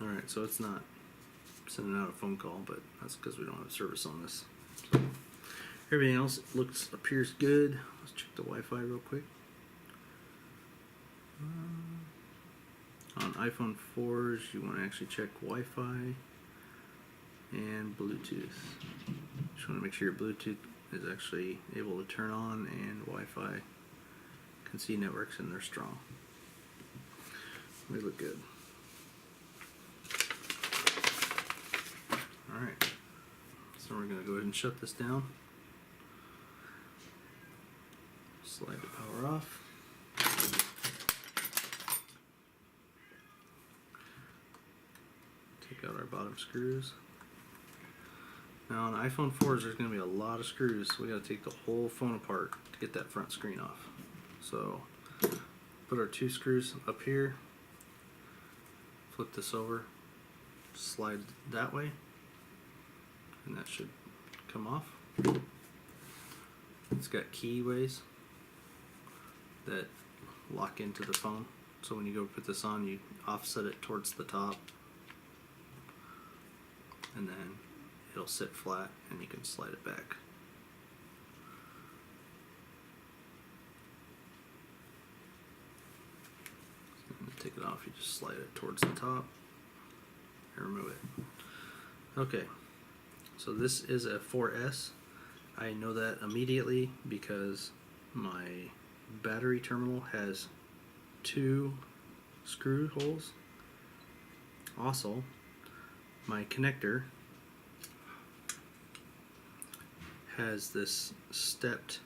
Alright, so it's not sending out a phone call, but that's because we don't have service on this. So, everything else appears good. Let's check the Wi-Fi real quick. On iPhone 4s, you want to actually check Wi-Fi and Bluetooth. Just want to make sure your Bluetooth is actually able to turn on and Wi-Fi can see networks and they're strong. They look good. Alright, so we're going to go ahead and shut this down. Slide the power off. Take out our bottom screws. Now on iPhone 4s there's going to be a lot of screws, so we got to take the whole phone apart to get that front screen off. So put our 2 screws up here, flip this over, slide that way, and that should come off. It's got keyways that lock into the phone, so when you go put this on, you offset it towards the top, and then it'll sit flat and you can slide it back. So take it off, you just slide it towards the top and remove it. Okay, so this is a 4S. I know that immediately because my battery terminal has 2 screw holes. Also, my connector has this stepped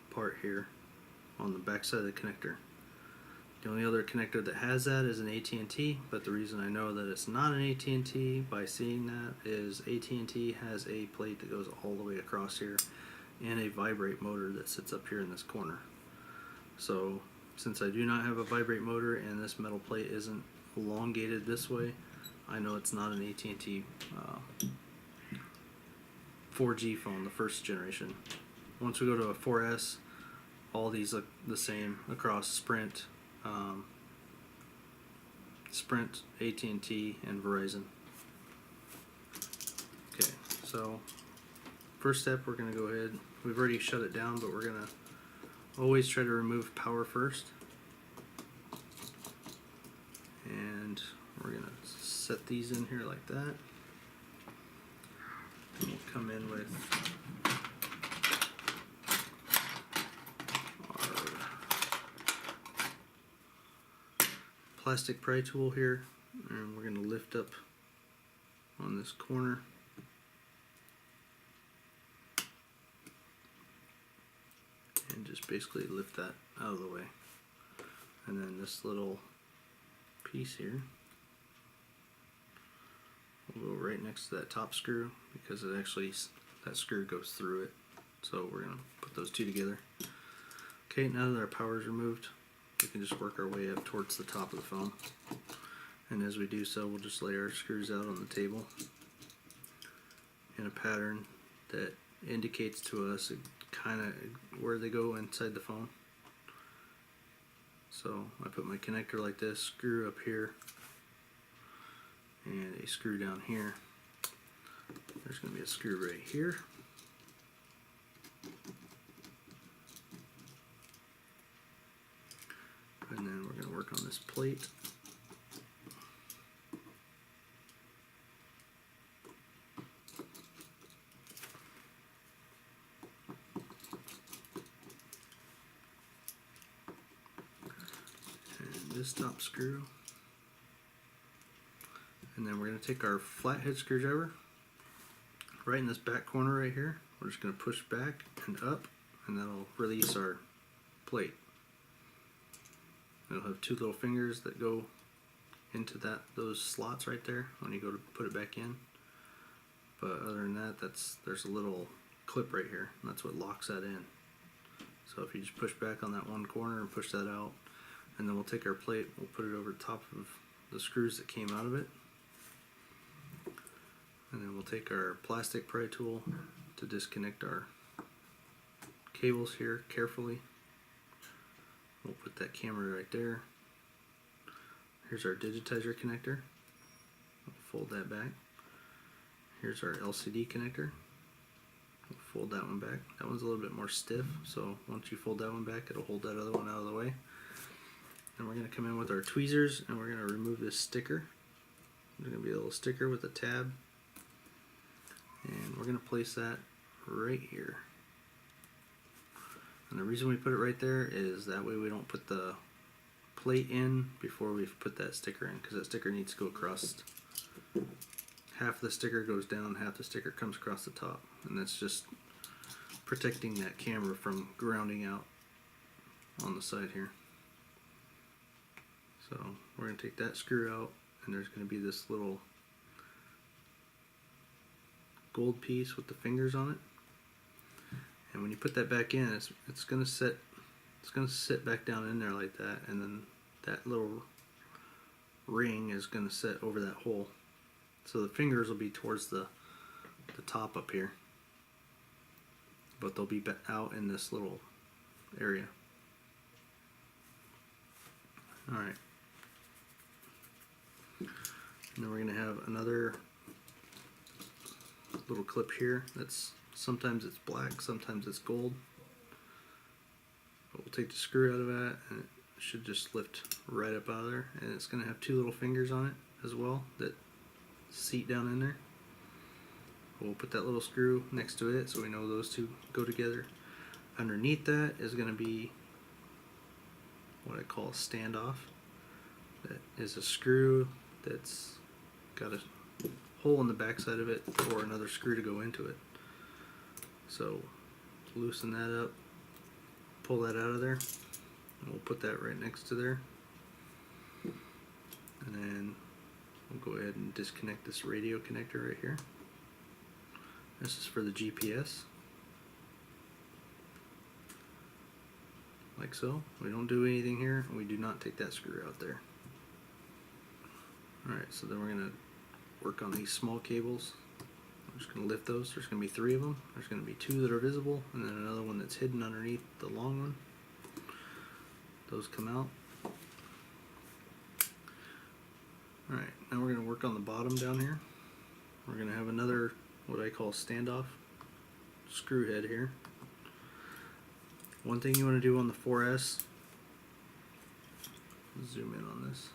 part here on the back side of the connector. The only other connector that has that is an AT&T, but the reason I know that it's not an AT&T by seeing that is AT&T has a plate that goes all the way across here and a vibrate motor that sits up here in this corner. So since I do not have a vibrate motor and this metal plate isn't elongated this way, I know it's not an AT&T 4G phone, the first generation. Once we go to a 4S, all these look the same across Sprint, AT&T, and Verizon. Okay, so first step, we're going to go ahead, we've already shut it down, but we're going to always try to remove power first. And we're going to set these in here like that. And we'll come in with plastic pry tool here, and we're going to lift up on this corner and just basically lift that out of the way. And then this little piece here will go right next to that top screw because it actually, that screw goes through it. So we're going to put those 2 together. Okay, now that our power is removed, we can just work our way up towards the top of the phone. And as we do so, we'll just lay our screws out on the table in a pattern that indicates to us kind of where they go inside the phone. So I put my connector like this, screw up here, and a screw down here. There's going to be a screw right here. And then we're going to work on this plate. And this top screw. And then we're going to take our flathead screwdriver right in this back corner right here. We're just going to push back and up, and that'll release our plate. It'll have 2 little fingers that go into those slots right there when you go to put it back in. But other than that, there's a little clip right here, and that's what locks that in. So if you just push back on that one corner and push that out, and then we'll take our plate, we'll put it over the top of the screws that came out of it. And then we'll take our plastic pry tool to disconnect our cables here carefully. We'll put that camera right there. Here's our digitizer connector. fold that back. Here's our LCD connector. We'll fold that one back. That one's a little bit more stiff, so once you fold that one back, it'll hold that other one out of the way. And we're going to come in with our tweezers and we're going to remove this sticker. There's going to be a little sticker with a tab. And we're going to place that right here. And the reason we put it right there is that way we don't put the plate in before we put that sticker in, because that sticker needs to go across. Half the sticker goes down, half the sticker comes across the top, and that's just protecting that camera from grounding out on the side here. So we're going to take that screw out, and there's going to be this little gold piece with the fingers on it. And when you put that back in, it's going to sit back down in there like that, and then that little ring is going to sit over that hole. So the fingers will be towards the top up here, but they'll be out in this little area. Alright. And then we're going to have another little clip here that's sometimes it's black, sometimes it's gold. But we'll take the screw out of that and it should just lift right up out of there, and it's going to have two little fingers on it as well that seat down in there. We'll put that little screw next to it so we know those two go together. Underneath that is going to be what I call a standoff. That is a screw that's got a hole in the back side of it for another screw to go into it. So loosen that up, pull that out of there, and we'll put that right next to there. And then we'll go ahead and disconnect this radio connector right here. This is for the GPS. Like so. We don't do anything here, and we do not take that screw out there. Alright, so then we're going to work on these small cables. I'm just going to lift those. There's going to be 3 of them. There's going to be 2 that are visible, and then another one that's hidden underneath the long one. Those come out. Alright, now we're going to work on the bottom down here. We're going to have another, what I call standoff screw head here. One thing you want to do on the 4S, zoom in on this.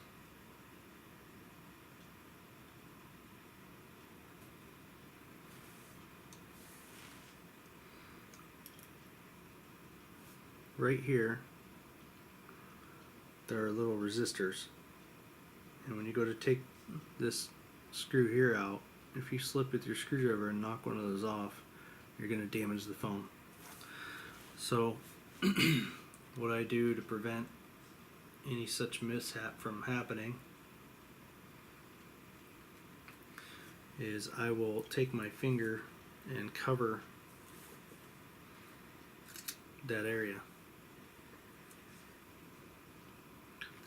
Right here, there are little resistors. And when you go to take this screw here out, if you slip with your screwdriver and knock one of those off, you're going to damage the phone. So what I do to prevent any such mishap from happening is I will take my finger and cover that area.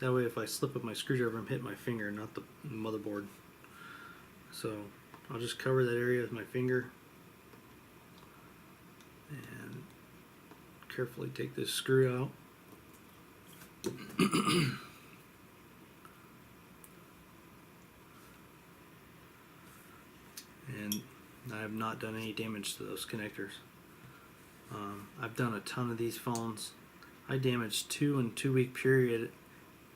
That way if I slip with my screwdriver, I'm hitting my finger, not the motherboard. So I'll just cover that area with my finger and carefully take this screw out. And I have not done any damage to those connectors. I've done a ton of these phones. I damaged 2 in a 2-week period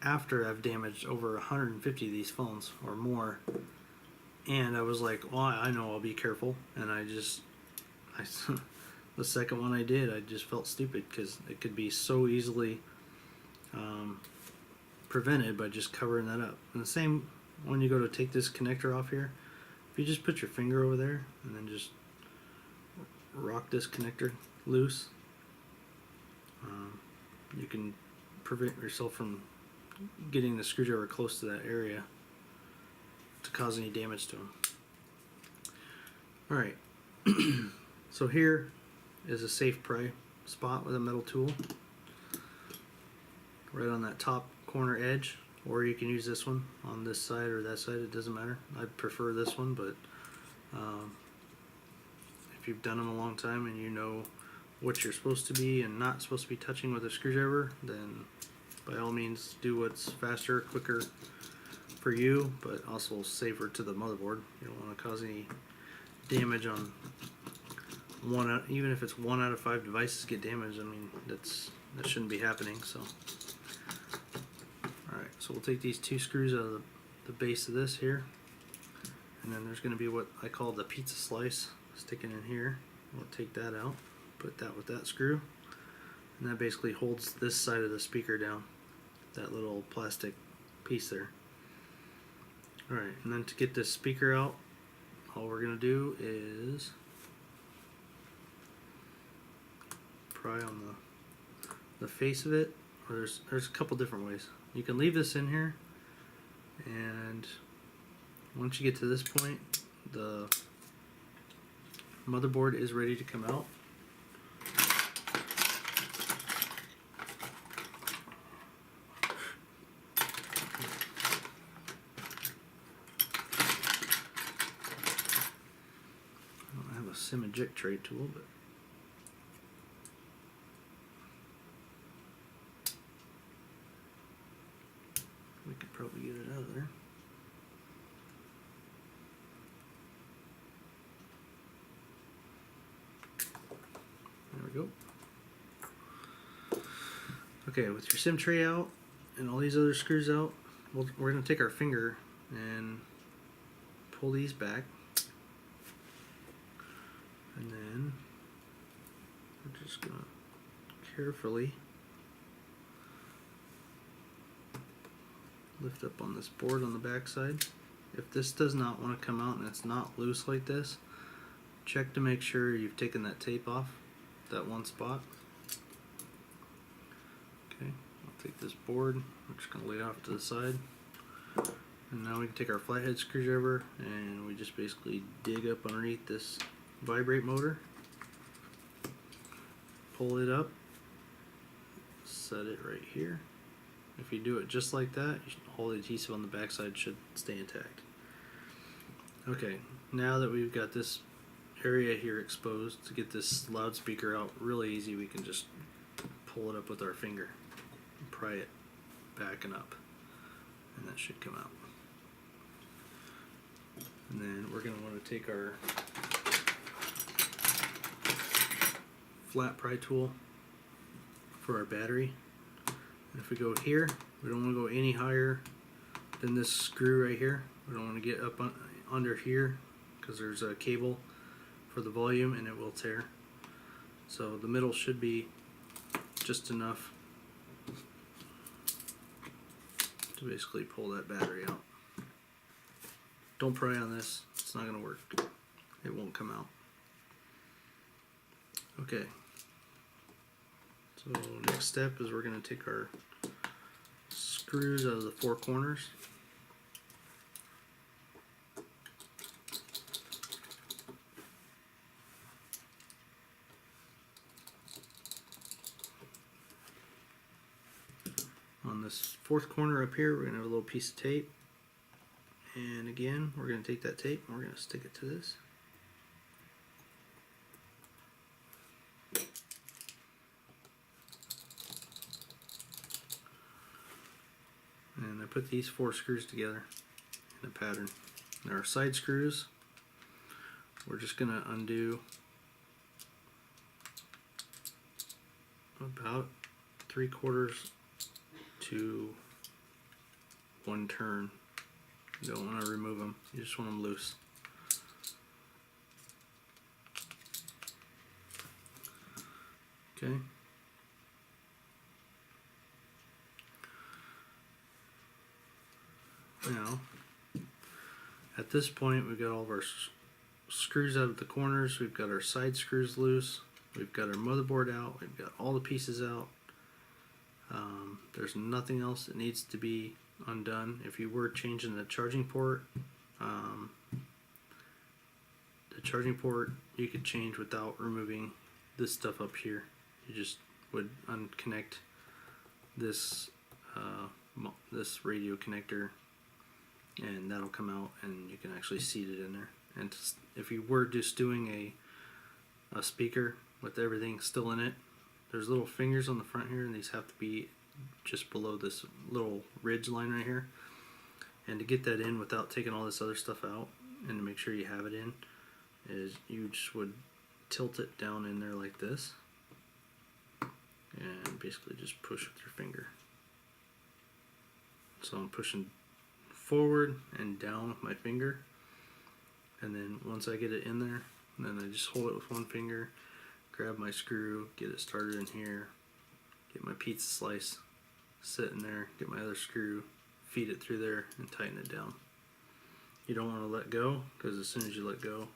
after I've damaged over 150 of these phones or more. And I was like, well, I know I'll be careful. And the second one I did, I just felt stupid because it could be so easily prevented by just covering that up. And the same when you go to take this connector off here, if you just put your finger over there and then just rock this connector loose, you can prevent yourself from getting the screwdriver close to that area to cause any damage to them. Alright, so here is a safe pry spot with a metal tool right on that top corner edge, or you can use this one on this side or that side, it doesn't matter. I prefer this one, but if you've done them a long time and you know what you're supposed to be and not supposed to be touching with a screwdriver, then by all means do what's faster, quicker for you, but also safer to the motherboard. You don't want to cause any damage on even if it's 1 out of 5 devices get damaged. I mean, that shouldn't be happening. So, all right, so we'll take these 2 screws out of the base of this here, and then there's going to be what I call the pizza slice sticking in here. We'll take that out, put that with that screw, and that basically holds this side of the speaker down, that little plastic piece there. Alright, and then to get this speaker out, all we're going to do is pry on the face of it. Or there's a couple different ways. You can leave this in here, and once you get to this point, the motherboard is ready to come out. I have a sim eject tray tool, but we could probably get it out of there. There we go. Okay, with your sim tray out and all these other screws out, we're going to take our finger and pull these back, and then we're just going to carefully lift up on this board on the back side. If this does not want to come out and it's not loose like this, check to make sure you've taken that tape off that one spot. Okay, I'll take this board, we're just going to lay it off to the side, and now we can take our flathead screwdriver and we just basically dig up underneath this vibrate motor, pull it up, set it right here. If you do it just like that, all the adhesive on the back side should stay intact. Okay, now that we've got this area here exposed, to get this loudspeaker out really easy, we can just pull it up with our finger and pry it back and up, and that should come out. And then we're going to want to take our flat pry tool for our battery. And if we go here, we don't want to go any higher than this screw right here. We don't want to get up under here, because there's a cable for the volume and it will tear. So the middle should be just enough to basically pull that battery out. Don't pry on this, it's not going to work. It won't come out. Okay. So next step is we're going to take our screws out of the 4 corners. On this 4th corner up here, we're going to have a little piece of tape. And again, we're going to take that tape and we're going to stick it to this. And I put these 4 screws together in a pattern. There are side screws. We're just going to undo about 3/4 to 1 turn. You don't want to remove them, you just want them loose. Okay. Now, at this point, we've got all of our screws out of the corners, we've got our side screws loose, we've got our motherboard out, we've got all the pieces out. There's nothing else that needs to be undone. If you were changing the charging port you could change without removing this stuff up here. You just would unconnect this this radio connector, and that'll come out and you can actually seat it in there. And if you were just doing a speaker with everything still in it, there's little fingers on the front here, and these have to be just below this little ridge line right here. And to get that in without taking all this other stuff out, and to make sure you have it in, is you just would tilt it down in there like this, and basically just push with your finger. So I'm pushing forward and down with my finger, and then once I get it in there, then I just hold it with one finger, grab my screw, get it started in here, get my pizza slice, sit in there, get my other screw, feed it through there, and tighten it down. You don't want to let go, because as soon as you let go,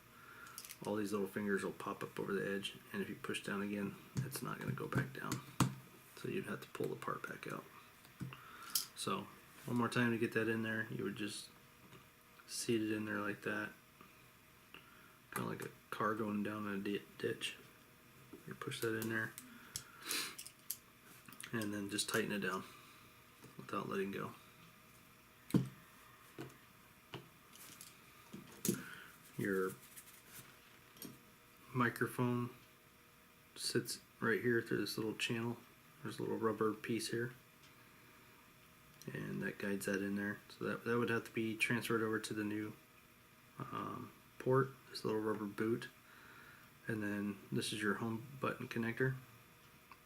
all these little fingers will pop up over the edge, and if you push down again, it's not going to go back down. So you'd have to pull the part back out. So one more time to get that in there, you would just seat it in there like that, kind of like a car going down a ditch. You push that in there, and then just tighten it down without letting go. Your microphone sits right here through this little channel. There's a little rubber piece here, and that guides that in there. So that would have to be transferred over to the new port, this little rubber boot. And then this is your home button connector.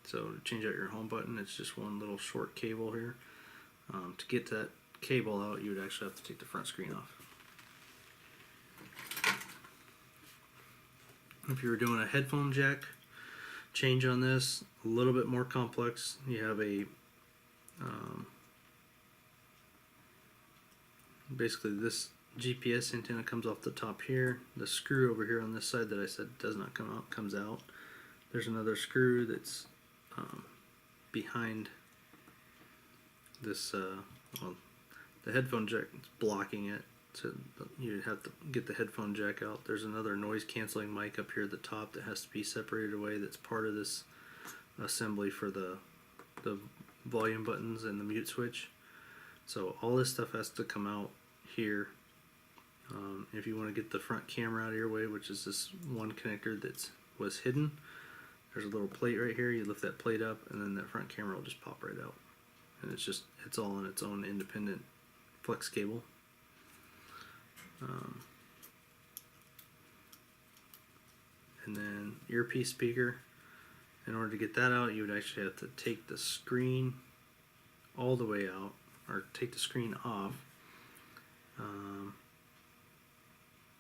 So to change out your home button, it's just one little short cable here. To get that cable out, you would actually have to take the front screen off. If you were doing a headphone jack change on this, a little bit more complex. You have a basically this GPS antenna comes off the top here. The screw over here on this side that I said does not come out comes out. There's another screw that's behind this. Well, the headphone jack is blocking it, so you'd have to get the headphone jack out. There's another noise canceling mic up here at the top that has to be separated away. That's part of this assembly for the volume buttons and the mute switch. So all this stuff has to come out here. If you want to get the front camera out of your way, which is this one connector that was hidden, there's a little plate right here. You lift that plate up, and then that front camera will just pop right out. And it's all on its own independent flex cable. And then earpiece speaker. In order to get that out, you would actually have to take the screen all the way out, or take the screen off,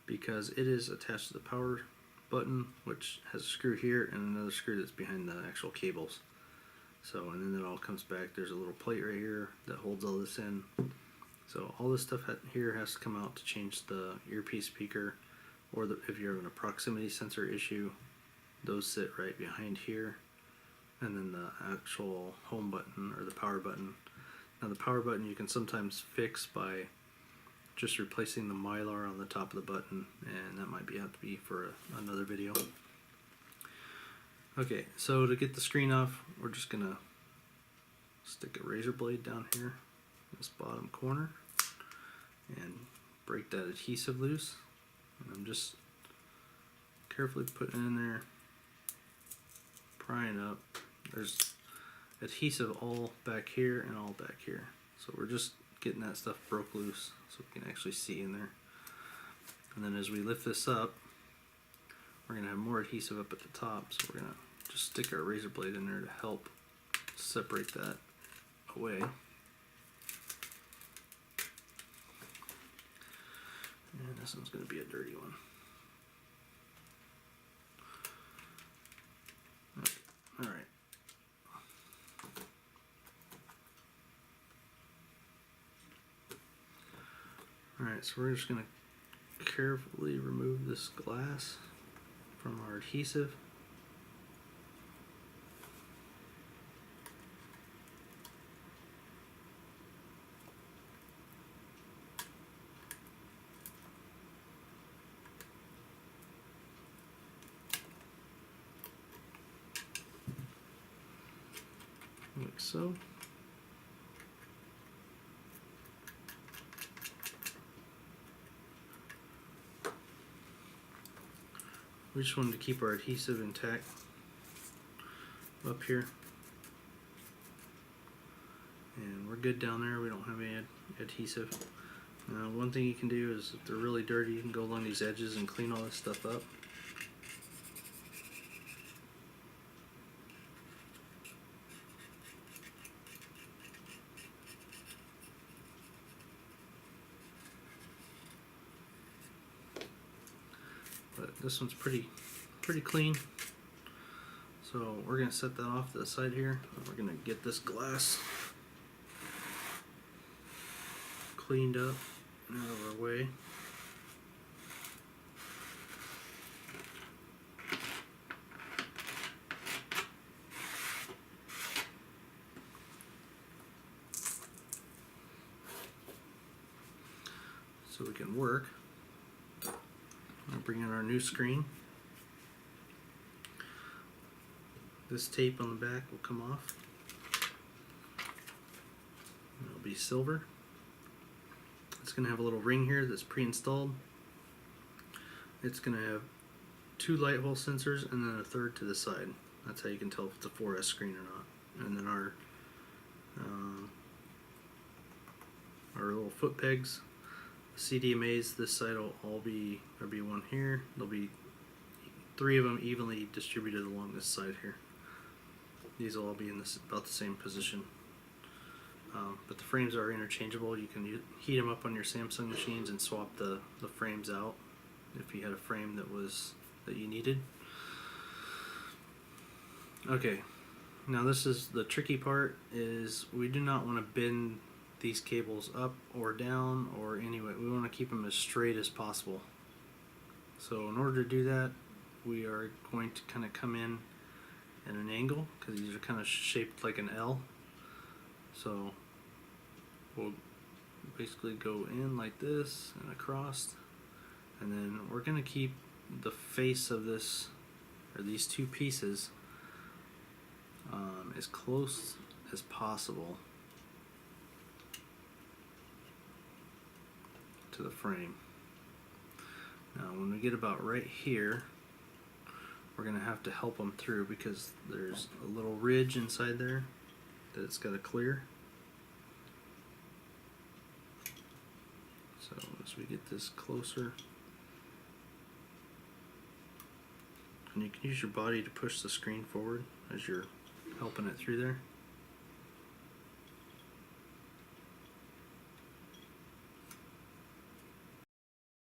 because it is attached to the power button, which has a screw here and another screw that's behind the actual cables. So, and then it all comes back. There's a little plate right here that holds all this in. So all this stuff here has to come out to change the earpiece speaker, or if you're having a proximity sensor issue, those sit right behind here. And then the actual home button, or the power button. Now the power button you can sometimes fix by just replacing the mylar on the top of the button, and that might have to be for another video. Okay, so to get the screen off, we're just gonna stick a razor blade down here in this bottom corner and break that adhesive loose. And I'm just carefully putting it in there, prying up. There's adhesive all back here and all back here, so we're just getting that stuff broke loose so we can actually see in there. And then as we lift this up, we're going to have more adhesive up at the top, so we're going to just stick our razor blade in there to help separate that away. And this one's going to be a dirty one. All right. Alright, so we're just going to carefully remove this glass from our adhesive. Like so. We just wanted to keep our adhesive intact up here, and we're good down there. We don't have any adhesive. One thing you can do is if they're really dirty, you can go along these edges and clean all this stuff up. But this one's pretty clean. So we're going to set that off to the side here. We're going to get this glass cleaned up and out of our way. So we can work. I'm going to bring in our new screen. This tape on the back will come off. It'll be silver. It's going to have a little ring here that's pre-installed. It's going to have 2 light hole sensors and then a third to the side. That's how you can tell if it's a 4S screen or not. And then our little foot pegs, CDMAs. This side will all be, there'll be one here. There'll be 3 of them evenly distributed along this side here. These will all be in this about the same position. But the frames are interchangeable. You can heat them up on your Samsung machines and swap the frames out if you had a frame that you needed. Okay, now this is the tricky part, is we do not want to bend these cables up or down or anyway. We want to keep them as straight as possible. So in order to do that, we are going to kind of come in at an angle, because these are kind of shaped like an L. So we'll basically go in like this and across, and then we're going to keep the face of this, or these 2 pieces, as close as possible to the frame. Now when we get about right here, we're going to have to help them through, because there's a little ridge inside there that it's got to clear. So as we get this closer, and you can use your body to push the screen forward as you're helping it through there.